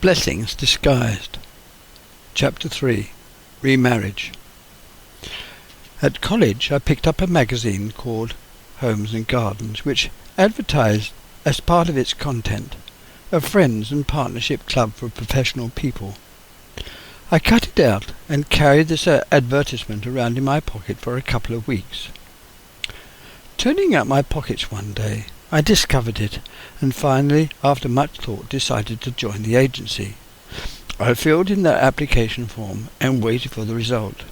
Blessings Disguised. Chapter 3. Remarriage. At college I picked up a magazine called Homes and Gardens, which advertised as part of its content a friends and partnership club for professional people. I cut it out and carried this advertisement around in my pocket for a couple of weeks. Turning out my pockets one day, I discovered it, and finally, after much thought, decided to join the agency. I filled in their application form and waited for the result.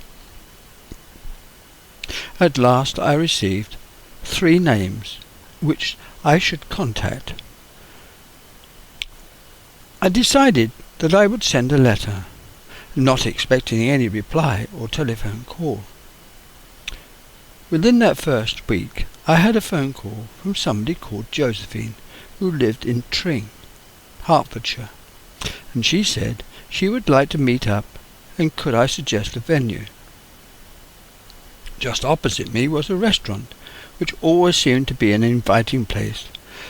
At last I received 3 names which I should contact. I decided that I would send a letter, not expecting any reply or telephone call. Within that first week, I had a phone call from somebody called Josephine, who lived in Tring, Hertfordshire, and she said she would like to meet up and could I suggest a venue. Just opposite me was a restaurant, which always seemed to be an inviting place,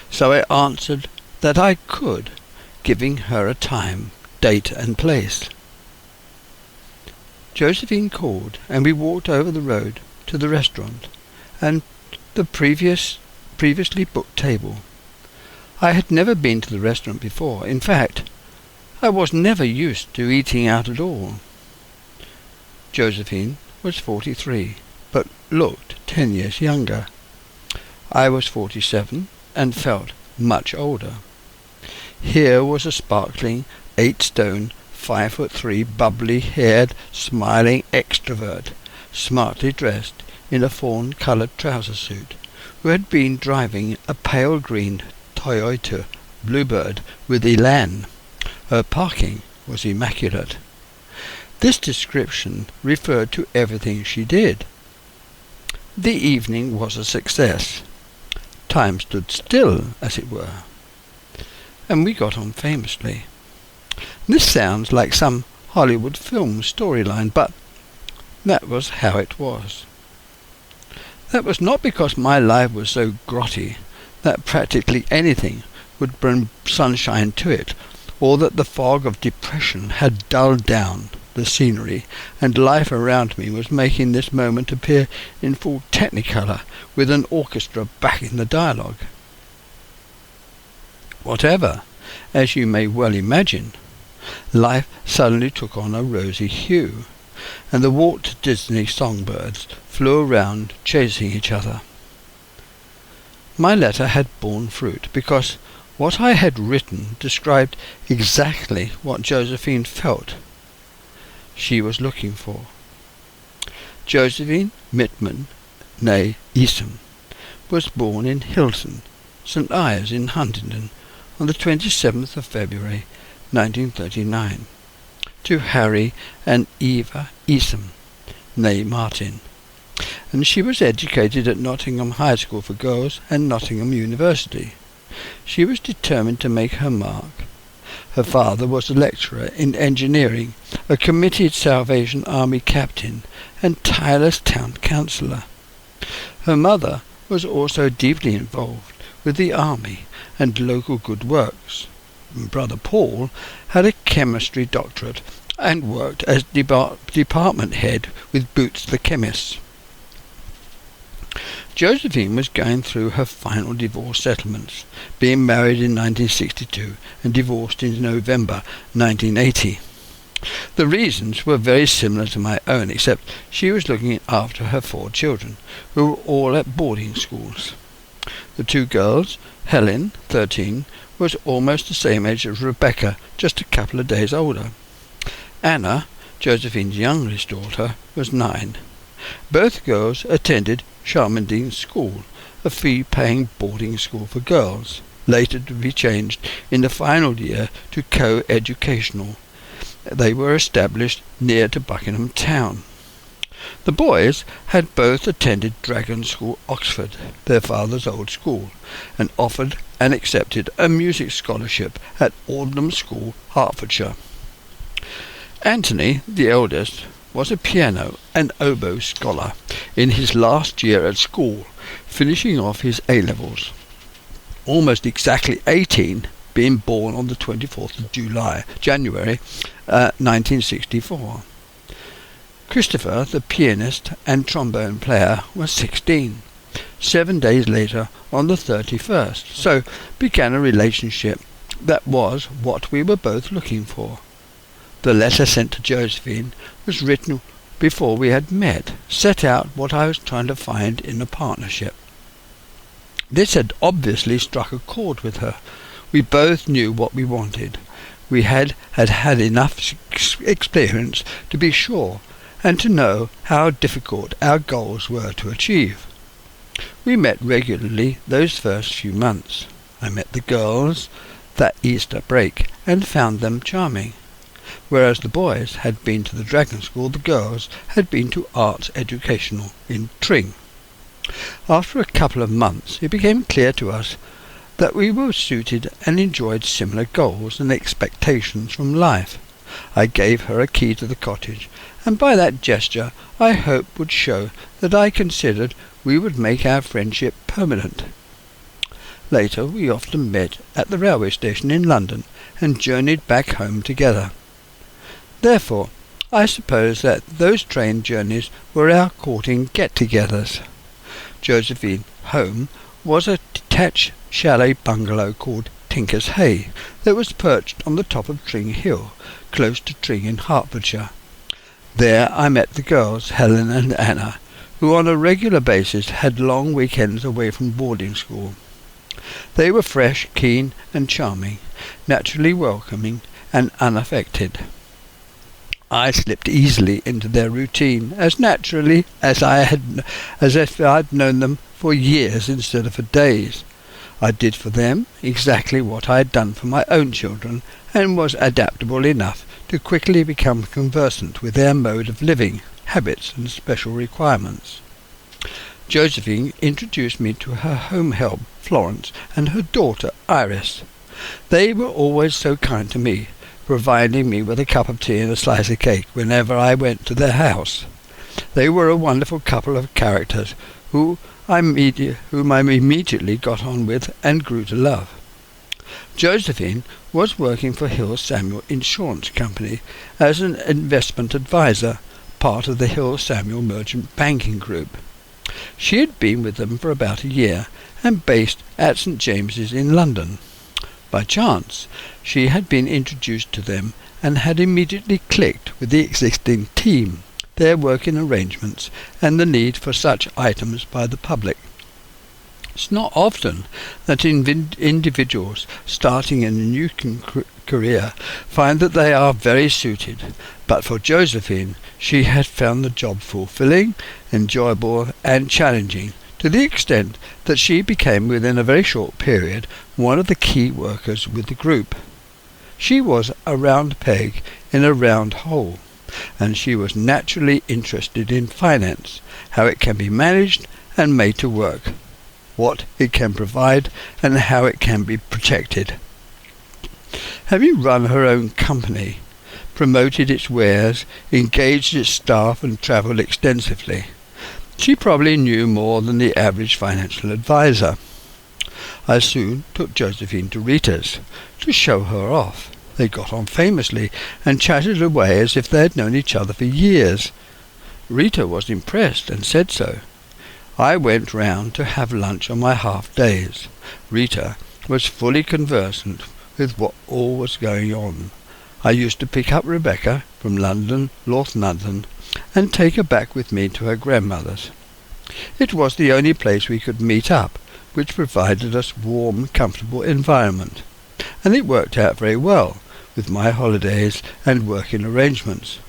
so I answered that I could, giving her a time, date and place. Josephine called, and we walked over the road to the restaurant and the previously booked table. I had never been to the restaurant before. In fact, I was never used to eating out at all. Josephine was 43, but looked 10 years younger. I was 47 and felt much older. Here was a sparkling 8-stone, 5'3", bubbly-haired, smiling extrovert, smartly dressed in a fawn-coloured trouser suit, who had been driving a pale green Toyota Bluebird with Elan. Her parking was immaculate. This description referred to everything she did. The evening was a success. Time stood still, as it were, and we got on famously. This sounds like some Hollywood film storyline, but that was how it was. That was not because my life was so grotty that practically anything would bring sunshine to it, or that the fog of depression had dulled down the scenery, and life around me was making this moment appear in full technicolor, with an orchestra backing the dialogue. Whatever, as you may well imagine, life suddenly took on a rosy hue, and the Walt Disney songbirds flew around chasing each other. My letter had borne fruit, because what I had written described exactly what Josephine felt she was looking for. Josephine Mittman, née Eastham, was born in Hilton, St. Ives in Huntingdon, on the 27th of February, 1939, to Harry and Eva Eastham, née Martin, and she was educated at Nottingham High School for Girls and Nottingham University. She was determined to make her mark. Her father was a lecturer in engineering, a committed Salvation Army captain, and tireless town councillor. Her mother was also deeply involved with the army and local good works. Brother Paul had a chemistry doctorate and worked as department head with Boots the chemist. Josephine was going through her final divorce settlements, being married in 1962 and divorced in November 1980. The reasons were very similar to my own, except she was looking after her 4 children, who were all at boarding schools. The 2 girls, Helen, 13, was almost the same age as Rebecca, just a couple of days older. Anna, Josephine's youngest daughter, was 9. Both girls attended Charmandean School, a fee-paying boarding school for girls, later to be changed in the final year to co-educational. They were established near to Buckingham Town. The boys had both attended Dragon School, Oxford, their father's old school, and offered and accepted a music scholarship at Aldenham School, Hertfordshire. Anthony, the eldest, was a piano and oboe scholar in his last year at school, finishing off his A-levels. Almost exactly 18 being born on the 24th of January 1964. Christopher, the pianist and trombone player, was 16. 7 days later, on the 31st, so began a relationship that was what we were both looking for. The letter sent to Josephine was written before we had met, set out what I was trying to find in a partnership. This had obviously struck a chord with her. We both knew what we wanted. We had enough experience to be sure and to know how difficult our goals were to achieve. We met regularly those first few months. I met the girls that Easter break and found them charming. Whereas the boys had been to the Dragon School, the girls had been to Arts Educational in Tring. After a couple of months it became clear to us that we were suited and enjoyed similar goals and expectations from life. I gave her a key to the cottage, and by that gesture I hoped would show that I considered we would make our friendship permanent. Later we often met at the railway station in London and journeyed back home together. Therefore, I suppose that those train journeys were our courting get-togethers. Josephine home was a detached chalet bungalow called Tinker's Hay that was perched on the top of Tring Hill, close to Tring in Hertfordshire. There I met the girls, Helen and Anna, who on a regular basis had long weekends away from boarding school. They were fresh, keen and charming, naturally welcoming and unaffected. I slipped easily into their routine, as naturally as if I'd known them for years instead of for days. I did for them exactly what I had done for my own children, and was adaptable enough to quickly become conversant with their mode of living, habits and special requirements. Josephine introduced me to her home help, Florence, and her daughter, Iris. They were always so kind to me, providing me with a cup of tea and a slice of cake whenever I went to their house. They were a wonderful couple of characters whom I immediately got on with and grew to love. Josephine was working for Hill Samuel Insurance Company as an investment advisor, part of the Hill Samuel Merchant Banking Group. She had been with them for about a year and based at St. James's in London. By chance, she had been introduced to them and had immediately clicked with the existing team, their working arrangements, and the need for such items by the public. It's not often that individuals starting in a new career find that they are very suited, but for Josephine, she had found the job fulfilling, enjoyable and challenging, to the extent that she became within a very short period one of the key workers with the group. She was a round peg in a round hole, and she was naturally interested in finance, how it can be managed and made to work, what it can provide and how it can be protected. Having run her own company, promoted its wares, engaged its staff and travelled extensively, she probably knew more than the average financial advisor. I soon took Josephine to Rita's to show her off. They got on famously and chatted away as if they had known each other for years. Rita was impressed and said so. I went round to have lunch on my half-days. Rita was fully conversant with what all was going on. I used to pick up Rebecca from London, North London, and take her back with me to her grandmother's. It was the only place we could meet up, which provided us warm, comfortable environment, and it worked out very well with my holidays and working arrangements.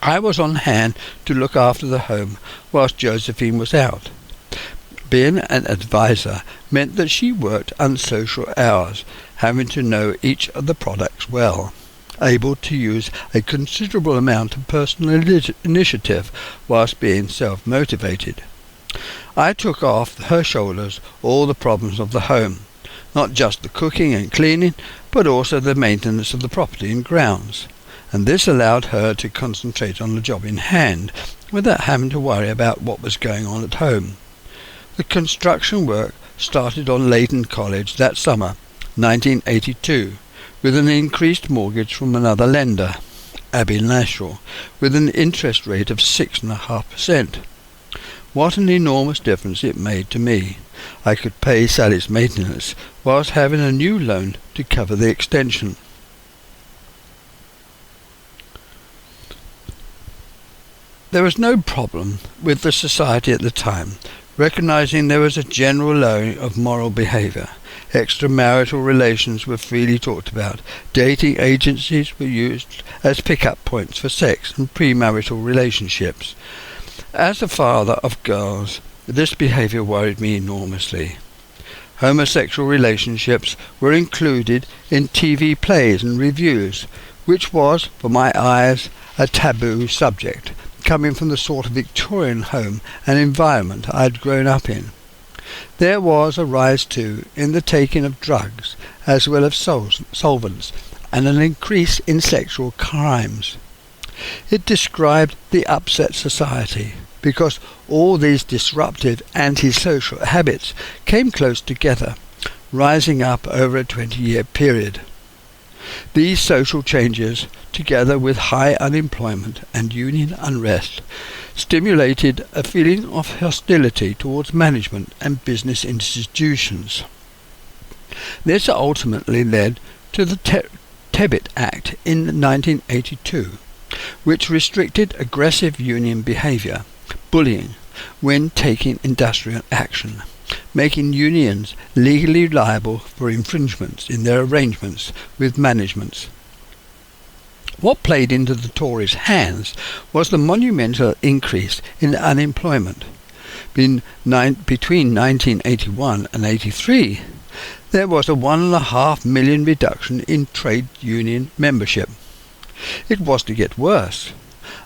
I was on hand to look after the home whilst Josephine was out. Being an advisor meant that she worked unsocial hours, having to know each of the products well, able to use a considerable amount of personal initiative whilst being self-motivated. I took off her shoulders all the problems of the home, not just the cooking and cleaning, but also the maintenance of the property and grounds, and this allowed her to concentrate on the job in hand without having to worry about what was going on at home. The construction work started on Leighton Cottage that summer, 1982, with an increased mortgage from another lender, Abbey National, with an interest rate of 6.5%. What an enormous difference it made to me. I could pay Sally's maintenance whilst having a new loan to cover the extension. There was no problem with the society at the time, recognising there was a general lowering of moral behaviour. Extramarital relations were freely talked about. Dating agencies were used as pick-up points for sex and premarital relationships. As a father of girls, this behaviour worried me enormously. Homosexual relationships were included in TV plays and reviews, which was, for my eyes, a taboo subject, coming from the sort of Victorian home and environment I had grown up in. There was a rise, too, in the taking of drugs, as well as solvents, and an increase in sexual crimes. It described the upset society, because all these disruptive antisocial habits came close together, rising up over a 20-year period. These social changes, together with high unemployment and union unrest, stimulated a feeling of hostility towards management and business institutions. This ultimately led to the Tebbit Act in 1982, which restricted aggressive union behaviour, bullying, when taking industrial action, making unions legally liable for infringements in their arrangements with managements. What played into the Tories' hands was the monumental increase in unemployment. Between 1981 and 83, there was a 1.5 million reduction in trade union membership. It was to get worse.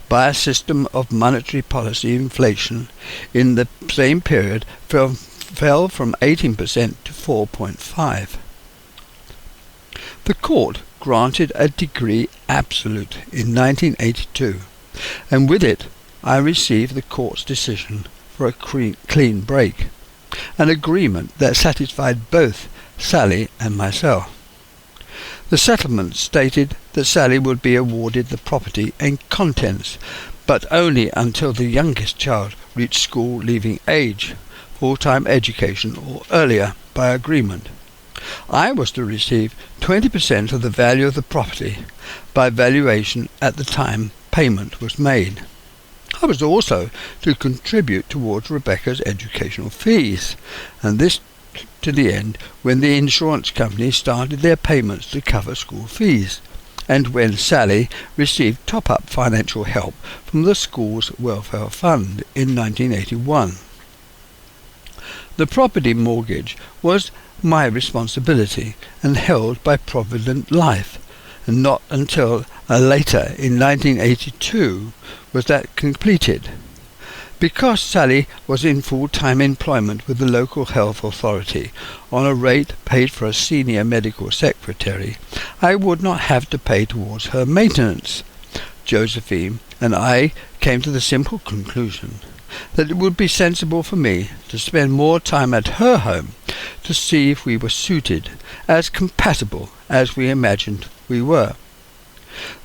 By a system of monetary policy, inflation in the same period fell from 18% to 4.5%. The court granted a degree absolute in 1982, and with it I received the court's decision for a clean break, an agreement that satisfied both Sally and myself. The settlement stated that Sally would be awarded the property and contents, but only until the youngest child reached school-leaving age, full-time education or earlier by agreement. I was to receive 20% of the value of the property by valuation at the time payment was made. I was also to contribute towards Rebecca's educational fees, and this to the end when the insurance company started their payments to cover school fees, and when Sally received top-up financial help from the school's welfare fund in 1981. The property mortgage was my responsibility and held by Provident Life, and not until later in 1982 was that completed. Because Sally was in full-time employment with the local health authority on a rate paid for a senior medical secretary, I would not have to pay towards her maintenance. Josephine and I came to the simple conclusion that it would be sensible for me to spend more time at her home to see if we were suited, as compatible as we imagined we were.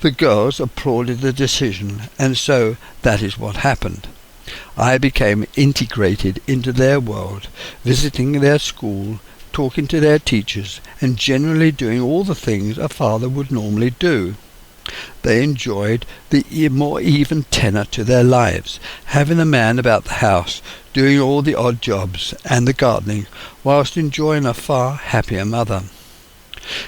The girls applauded the decision, and so that is what happened. I became integrated into their world, visiting their school, talking to their teachers, and generally doing all the things a father would normally do. They enjoyed the more even tenor to their lives, having a man about the house, doing all the odd jobs and the gardening, whilst enjoying a far happier mother.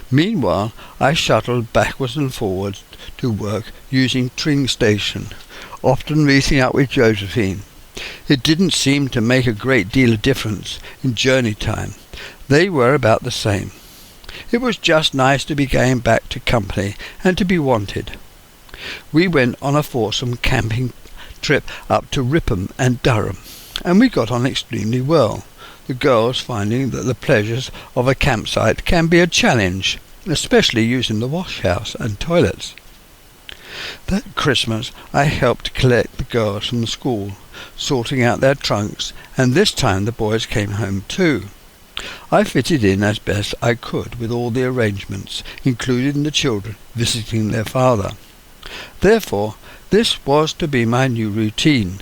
Meanwhile, I shuttled backwards and forwards to work using Tring Station, often meeting up with Josephine. It didn't seem to make a great deal of difference in journey time. They were about the same. It was just nice to be going back to company and to be wanted. We went on a foursome camping trip up to Ripham and Durham, and we got on extremely well, the girls finding that the pleasures of a campsite can be a challenge, especially using the wash house and toilets. That Christmas I helped collect the girls from school, sorting out their trunks, and this time the boys came home too. I fitted in as best I could with all the arrangements, including the children visiting their father. Therefore, this was to be my new routine.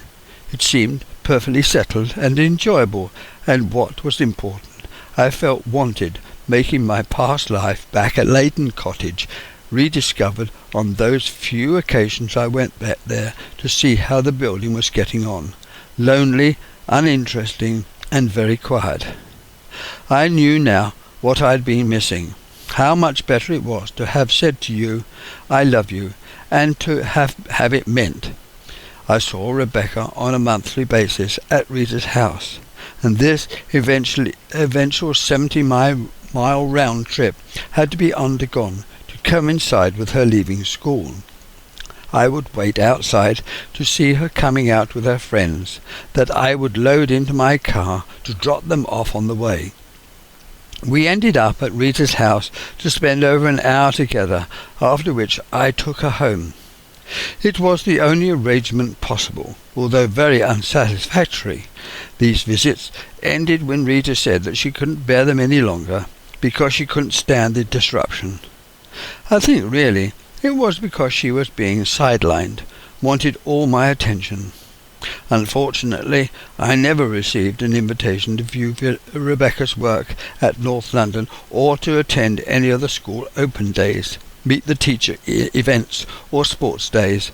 It seemed perfectly settled and enjoyable, and what was important, I felt wanted, making my past life back at Leighton Cottage rediscovered on those few occasions I went back there to see how the building was getting on. Lonely, uninteresting, and very quiet. I knew now what I'd been missing, how much better it was to have said to you, "I love you," and to have it meant. I saw Rebecca on a monthly basis at Rita's house, and this eventual 70-mile round trip had to be undergone to coincide with her leaving school. I would wait outside to see her coming out with her friends, that I would load into my car to drop them off on the way. We ended up at Rita's house to spend over an hour together, after which I took her home. It was the only arrangement possible, although very unsatisfactory. These visits ended when Rita said that she couldn't bear them any longer, because she couldn't stand the disruption. I think really it was because she was being sidelined, wanted all my attention. Unfortunately, I never received an invitation to view Rebecca's work at North London or to attend any of the school open days, meet the teacher events or sports days.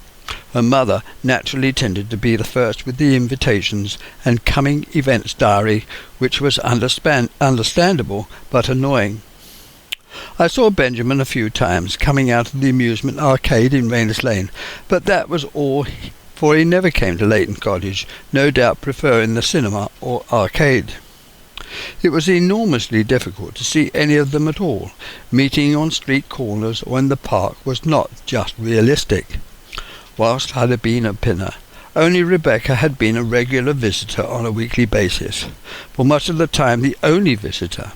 Her mother naturally tended to be the first with the invitations and coming events diary, which was understandable but annoying. I saw Benjamin a few times coming out of the amusement arcade in Rayners Lane, but that was all, for he never came to Leighton Cottage, no doubt preferring the cinema or arcade. It was enormously difficult to see any of them at all. Meeting on street corners or in the park was not just realistic. Whilst I had been a pinner, only Rebecca had been a regular visitor on a weekly basis, for much of the time the only visitor.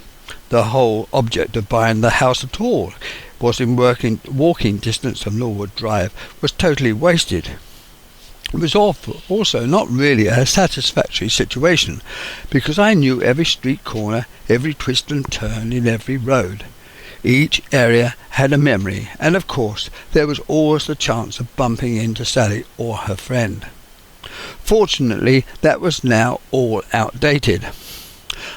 The whole object of buying the house at all was in walking distance of Norwood Drive was totally wasted. It was also not really a satisfactory situation, because I knew every street corner, every twist and turn in every road. Each area had a memory, and of course there was always the chance of bumping into Sally or her friend. Fortunately, that was now all outdated.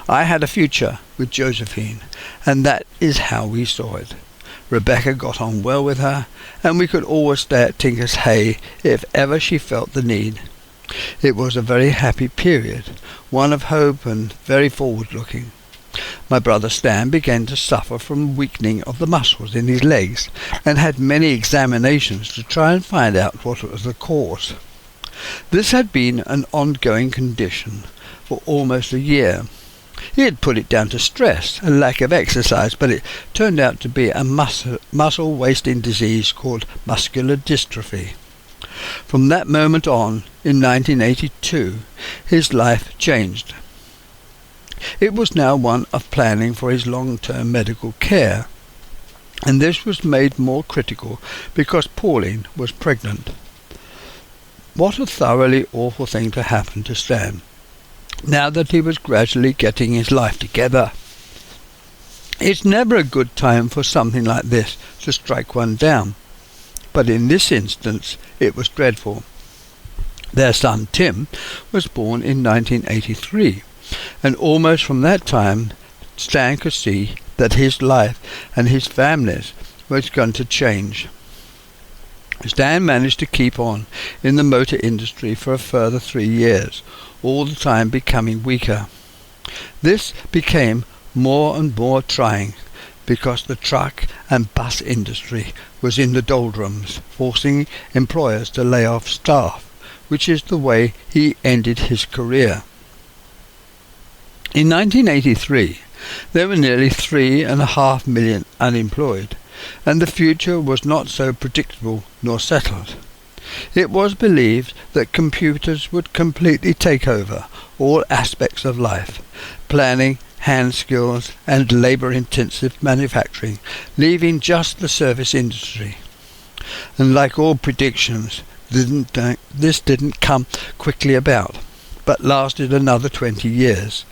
I had a future with Josephine, and that is how we saw it. Rebecca got on well with her, and we could always stay at Tinker's Hay if ever she felt the need. It was a very happy period, one of hope and very forward-looking. My brother Stan began to suffer from weakening of the muscles in his legs, and had many examinations to try and find out what was the cause. This had been an ongoing condition for almost a year. He had put it down to stress and lack of exercise, but it turned out to be a muscle wasting disease called muscular dystrophy. From that moment on, in 1982, his life changed. It was now one of planning for his long-term medical care, and this was made more critical because Pauline was pregnant. What a thoroughly awful thing to happen to Stan, now that he was gradually getting his life together. It's never a good time for something like this to strike one down, but in this instance it was dreadful. Their son Tim was born in 1983, and almost from that time Stan could see that his life and his family's was going to change. Stan managed to keep on in the motor industry for a further 3 years, all the time becoming weaker. This became more and more trying, because the truck and bus industry was in the doldrums, forcing employers to lay off staff, which is the way he ended his career. In 1983, there were nearly 3.5 million unemployed, and the future was not so predictable nor settled. It was believed that computers would completely take over all aspects of life, planning, hand skills, and labour-intensive manufacturing, leaving just the service industry. And like all predictions, this didn't come quickly about, but lasted another 20 years.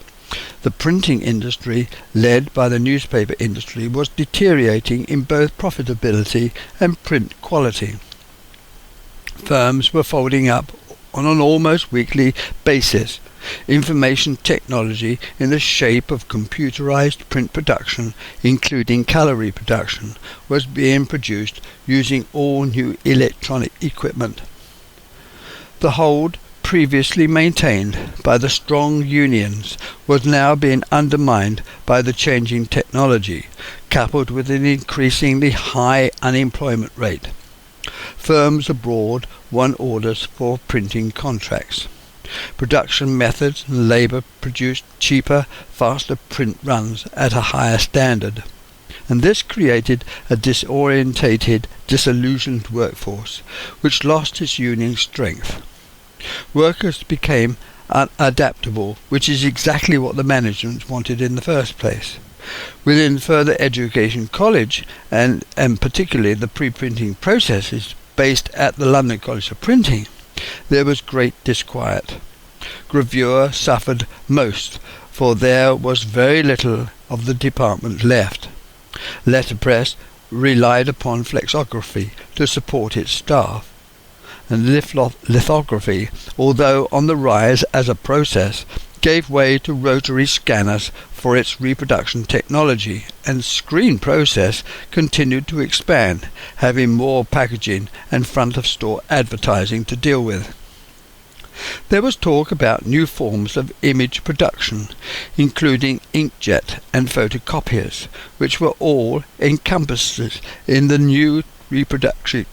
The printing industry, led by the newspaper industry, was deteriorating in both profitability and print quality. Firms were folding up on an almost weekly basis. Information technology in the shape of computerized print production, including colour reproduction, was being produced using all new electronic equipment. The hold previously maintained by the strong unions was now being undermined by the changing technology, coupled with an increasingly high unemployment rate. Firms abroad won orders for printing contracts. Production methods and labour produced cheaper, faster print runs at a higher standard, and this created a disorientated, disillusioned workforce, which lost its union strength. Workers became unadaptable, which is exactly what the management wanted in the first place. Within further education college, and particularly the pre-printing processes based at the London College of Printing, there was great disquiet. Gravure suffered most, for there was very little of the department left. Letterpress relied upon flexography to support its staff, and lithography, although on the rise as a process, gave way to rotary scanners for its reproduction technology, and screen process continued to expand, having more packaging and front-of-store advertising to deal with. There was talk about new forms of image production, including inkjet and photocopiers, which were all encompassed in the new reprographic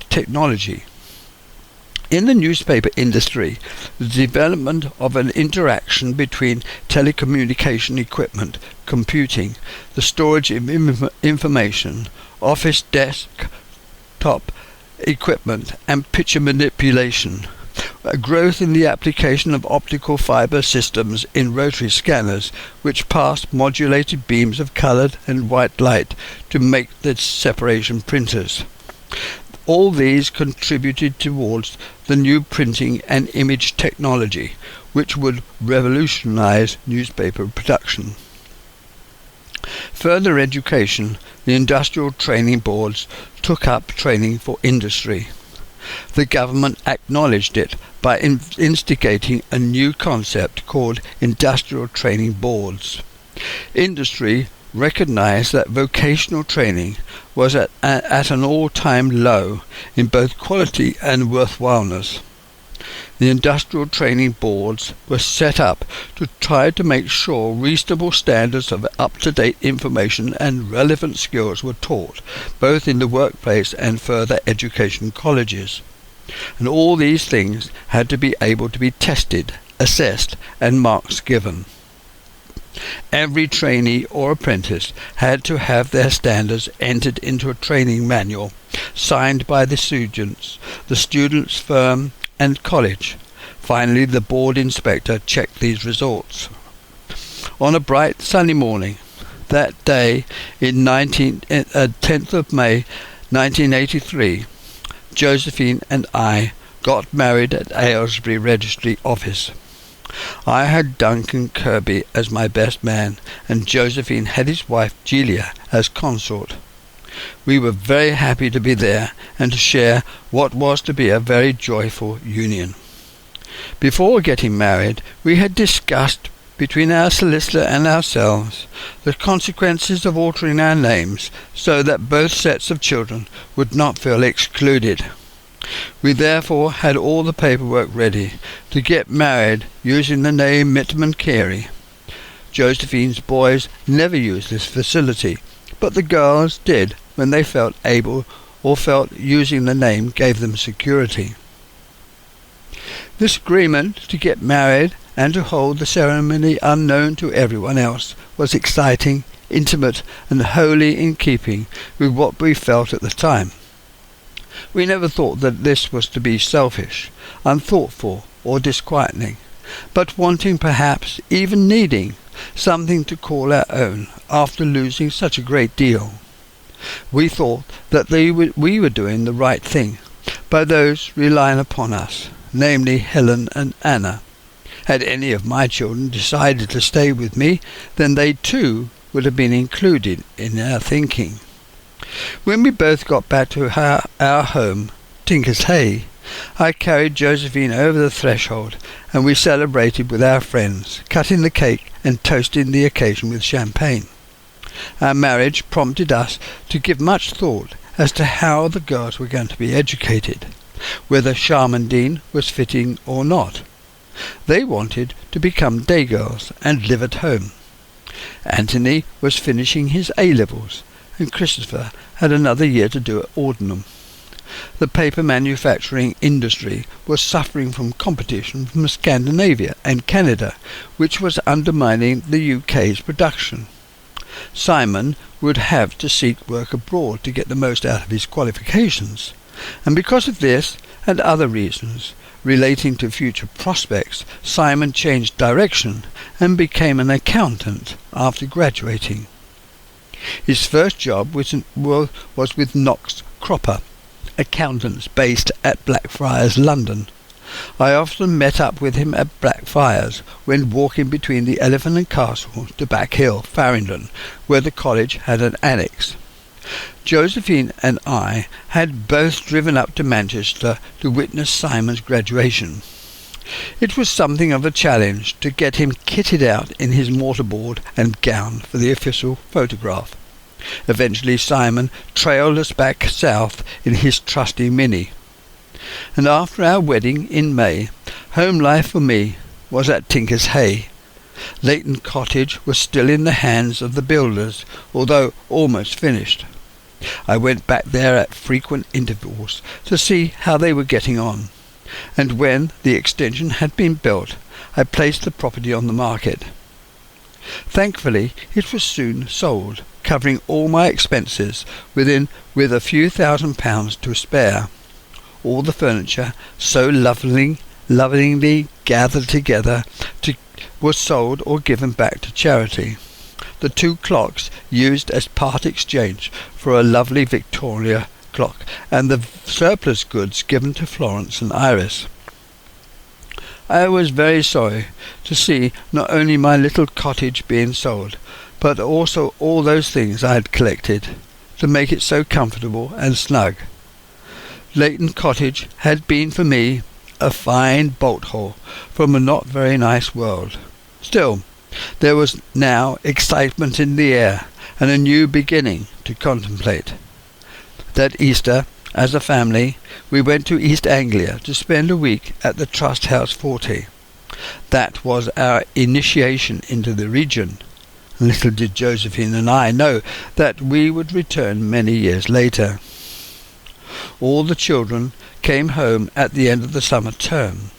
technology. In the newspaper industry, the development of an interaction between telecommunication equipment, computing, the storage of information, office desktop equipment, and picture manipulation, a growth in the application of optical fibre systems in rotary scanners, which passed modulated beams of coloured and white light to make the separation printers. All these contributed towards the new printing and image technology, which would revolutionize newspaper production. Further education, the industrial training boards took up training for industry. The government acknowledged it by instigating a new concept called industrial training boards. Industry recognized that vocational training was at an all-time low in both quality and worthwhileness. The industrial training boards were set up to try to make sure reasonable standards of up-to-date information and relevant skills were taught, both in the workplace and further education colleges. And all these things had to be able to be tested, assessed, and marks given. Every trainee or apprentice had to have their standards entered into a training manual, signed by the student's firm and college. Finally, the board inspector checked these results. On a bright sunny morning, that day in 10th of May 1983, Josephine and I got married at Aylesbury Registry Office. I had Duncan Kirby as my best man, and Josephine had his wife Julia as consort. We were very happy to be there and to share what was to be a very joyful union. Before getting married, we had discussed between our solicitor and ourselves the consequences of altering our names so that both sets of children would not feel excluded. We therefore had all the paperwork ready to get married using the name Mitman Carey. Josephine's boys never used this facility, but the girls did when they felt able or felt using the name gave them security. This agreement to get married and to hold the ceremony unknown to everyone else was exciting, intimate, and wholly in keeping with what we felt at the time. We never thought that this was to be selfish, unthoughtful, or disquieting, but wanting, perhaps even needing, something to call our own after losing such a great deal. We thought that we were doing the right thing by those relying upon us, namely Helen and Anna, Had any of my children decided to stay with me, then they too would have been included in our thinking. When we both got back to our home, Tinker's Hay, I carried Josephine over the threshold, and we celebrated with our friends, cutting the cake and toasting the occasion with champagne. Our marriage prompted us to give much thought as to how the girls were going to be educated, whether Charmandean was fitting or not. They wanted to become day girls and live at home. Anthony was finishing his A-levels, and Christopher had another year to do at Aldenham. The paper manufacturing industry was suffering from competition from Scandinavia and Canada, which was undermining the UK's production. Simon would have to seek work abroad to get the most out of his qualifications, and because of this and other reasons relating to future prospects, Simon changed direction and became an accountant after graduating. His first job was with Knox Cropper, accountants based at Blackfriars, London. I often met up with him at Blackfriars when walking between the Elephant and Castle to Back Hill, Farringdon, where the college had an annex. Josephine and I had both driven up to Manchester to witness Simon's graduation. It was something of a challenge to get him kitted out in his mortarboard and gown for the official photograph. Eventually Simon trailed us back south in his trusty Mini. And after our wedding in May, home life for me was at Tinker's Hay. Leighton Cottage was still in the hands of the builders, although almost finished. I went back there at frequent intervals to see how they were getting on, and when the extension had been built, I placed the property on the market. Thankfully, it was soon sold, covering all my expenses with a few £1,000s to spare. All the furniture, so lovingly gathered together, was sold or given back to charity. The 2 clocks used as part exchange for a lovely Victoria clock, and the surplus goods given to Florence and Iris. I was very sorry to see not only my little cottage being sold, but also all those things I had collected to make it so comfortable and snug. Leighton Cottage had been for me a fine bolt-hole from a not very nice world. Still, there was now excitement in the air and a new beginning to contemplate. That Easter, as a family, we went to East Anglia to spend a week at the Trust House 40. That was our initiation into the region. Little did Josephine and I know that we would return many years later. All the children came home at the end of the summer term.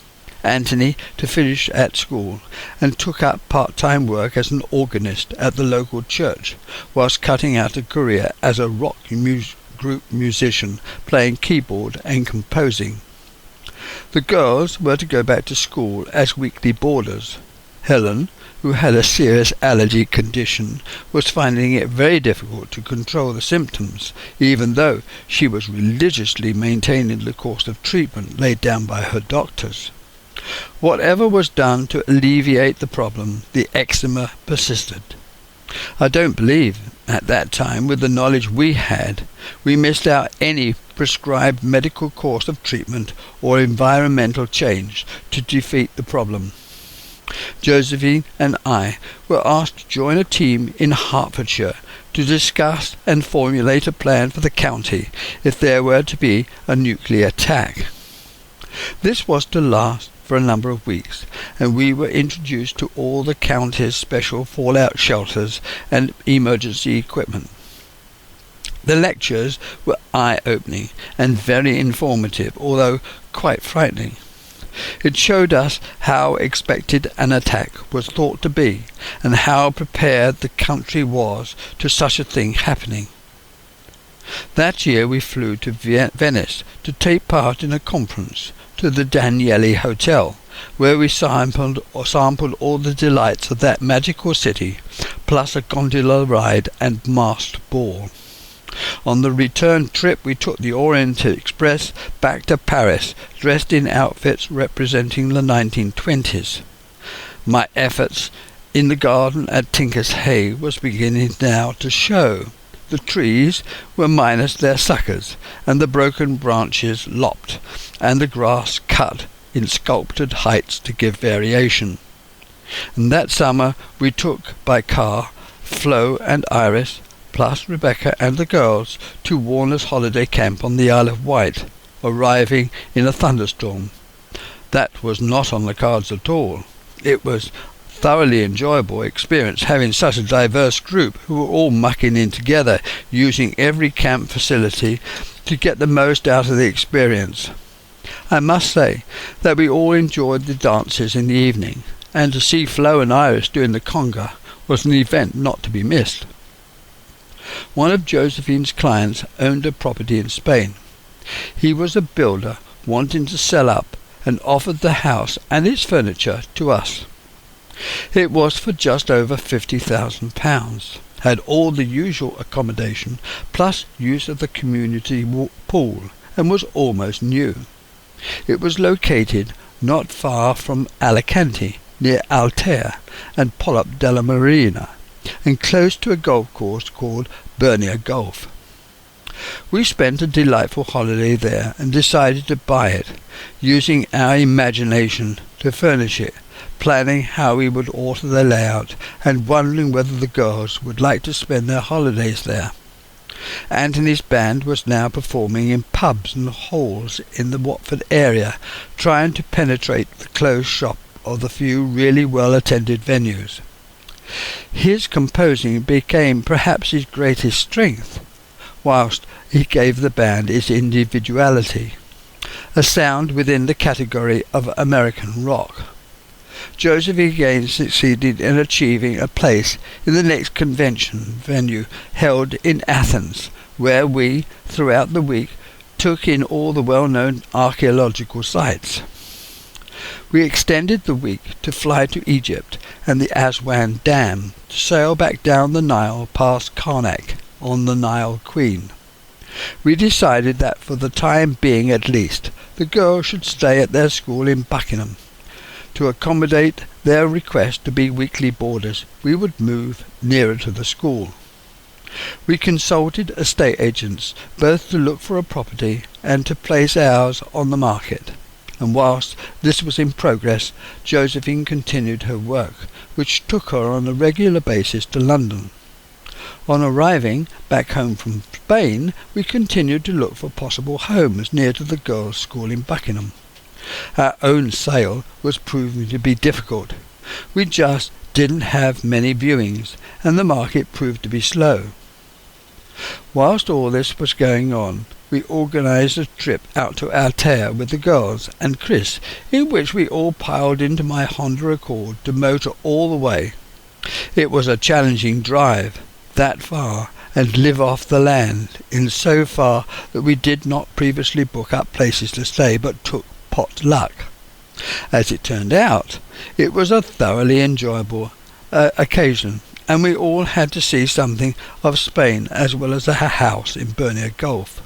Anthony to finish at school, and took up part-time work as an organist at the local church, whilst cutting out a career as a rock group musician, playing keyboard and composing. The girls were to go back to school as weekly boarders. Helen, who had a serious allergy condition, was finding it very difficult to control the symptoms, even though she was religiously maintaining the course of treatment laid down by her doctors. Whatever was done to alleviate the problem, the eczema persisted. I don't believe, at that time, with the knowledge we had, we missed out any prescribed medical course of treatment or environmental change to defeat the problem. Josephine and I were asked to join a team in Hertfordshire to discuss and formulate a plan for the county if there were to be a nuclear attack. This was to last for a number of weeks, and we were introduced to all the county's special fallout shelters and emergency equipment. The lectures were eye-opening and very informative, although quite frightening. It showed us how expected an attack was thought to be, and how prepared the country was to such a thing happening. That year we flew to Venice to take part in a conference to the Danieli Hotel, where we sampled all the delights of that magical city, plus a gondola ride and masked ball. On the return trip we took the Orient Express back to Paris, dressed in outfits representing the 1920s. My efforts in the garden at Tinker's Hay was beginning now to show. The trees were minus their suckers, and the broken branches lopped, and the grass cut in sculptured heights to give variation. And that summer we took by car Flo and Iris, plus Rebecca and the girls, to Warner's holiday camp on the Isle of Wight, arriving in a thunderstorm. That was not on the cards at all. It was thoroughly enjoyable experience having such a diverse group who were all mucking in together, using every camp facility to get the most out of the experience. I must say that we all enjoyed the dances in the evening, and to see Flo and Iris doing the conga was an event not to be missed. One of Josephine's clients owned a property in Spain. He was a builder wanting to sell up, and offered the house and its furniture to us. It was for just over £50,000, had all the usual accommodation, plus use of the community pool, and was almost new. It was located not far from Alicante, near Altea and Polop de la Marina, and close to a golf course called Bernia Golf. We spent a delightful holiday there and decided to buy it, using our imagination to furnish it, planning how we would alter the layout and wondering whether the girls would like to spend their holidays there. Anthony's band was now performing in pubs and halls in the Watford area, trying to penetrate the closed shop of the few really well-attended venues. His composing became perhaps his greatest strength, whilst he gave the band its individuality, a sound within the category of American rock. Josephine again succeeded in achieving a place in the next convention venue held in Athens, where we, throughout the week, took in all the well-known archaeological sites. We extended the week to fly to Egypt and the Aswan Dam, to sail back down the Nile past Karnak on the Nile Queen. We decided that for the time being at least, the girls should stay at their school in Buckingham. To accommodate their request to be weekly boarders, we would move nearer to the school. We consulted estate agents, both to look for a property and to place ours on the market. And whilst this was in progress, Josephine continued her work, which took her on a regular basis to London. On arriving back home from Spain, we continued to look for possible homes near to the girls' school in Buckingham. Our own sale was proving to be difficult. We just didn't have many viewings, and the market proved to be slow. Whilst all this was going on, we organised a trip out to Altea with the girls and Chris, in which we all piled into my Honda Accord to motor all the way. It was a challenging drive, that far, and live off the land, in so far that we did not previously book up places to stay, but took pot luck. As it turned out, it was a thoroughly enjoyable occasion, and we all had to see something of Spain as well as a house in Bernia Golf.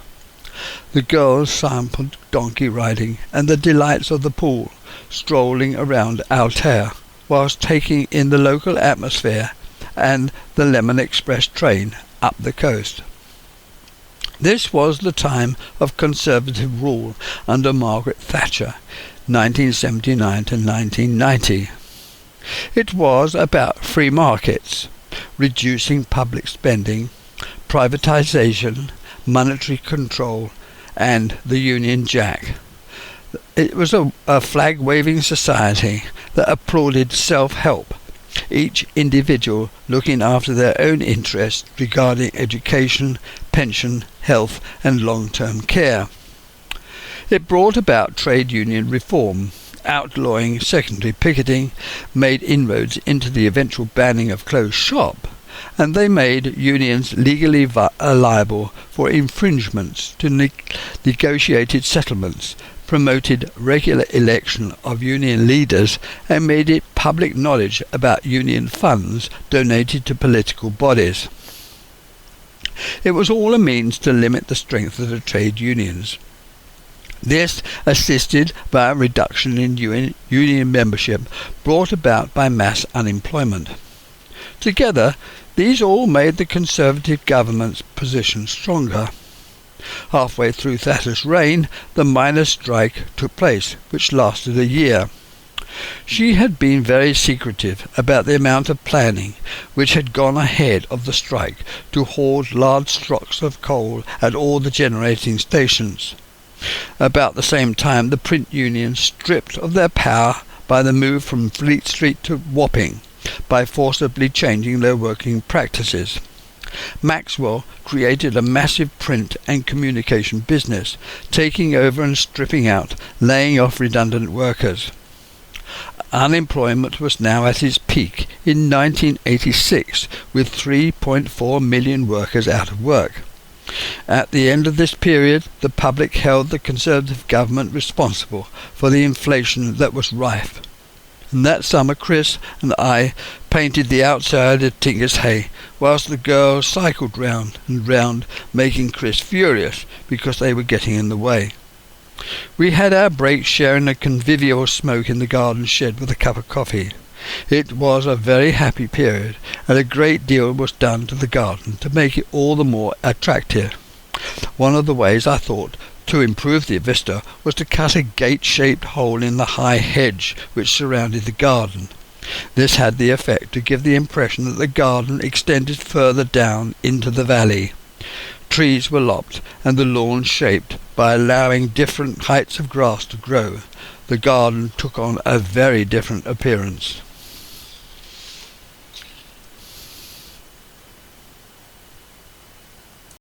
The girls sampled donkey riding and the delights of the pool, strolling around Altea, whilst taking in the local atmosphere and the Lemon Express train up the coast. This was the time of Conservative rule under Margaret Thatcher, 1979 to 1990. It was about free markets, reducing public spending, privatisation, monetary control, and the Union Jack. It was a flag-waving society that applauded self-help, each individual looking after their own interests regarding education, pension, health and long-term care. It brought about trade union reform, outlawing secondary picketing, made inroads into the eventual banning of closed shop, and they made unions legally liable for infringements to negotiated settlements, promoted regular election of union leaders, and made it public knowledge about union funds donated to political bodies. It was all a means to limit the strength of the trade unions. This, assisted by a reduction in union membership brought about by mass unemployment. Together, these all made the Conservative government's position stronger. Halfway through Thatcher's reign, the miners' strike took place, which lasted a year. She had been very secretive about the amount of planning which had gone ahead of the strike to hoard large stocks of coal at all the generating stations. About the same time, the print unions stripped of their power by the move from Fleet Street to Wapping, by forcibly changing their working practices. Maxwell created a massive print and communication business, taking over and stripping out, laying off redundant workers. Unemployment was now at its peak in 1986, with 3.4 million workers out of work. At the end of this period, the public held the Conservative government responsible for the inflation that was rife. And that summer Chris and I painted the outside of Tinker's Hay, whilst the girls cycled round and round, making Chris furious because they were getting in the way. We had our break sharing a convivial smoke in the garden shed with a cup of coffee. It was a very happy period, and a great deal was done to the garden to make it all the more attractive. One of the ways, I thought, to improve the vista was to cut a gate-shaped hole in the high hedge which surrounded the garden. This had the effect to give the impression that the garden extended further down into the valley. Trees were lopped and the lawn shaped by allowing different heights of grass to grow. The garden took on a very different appearance.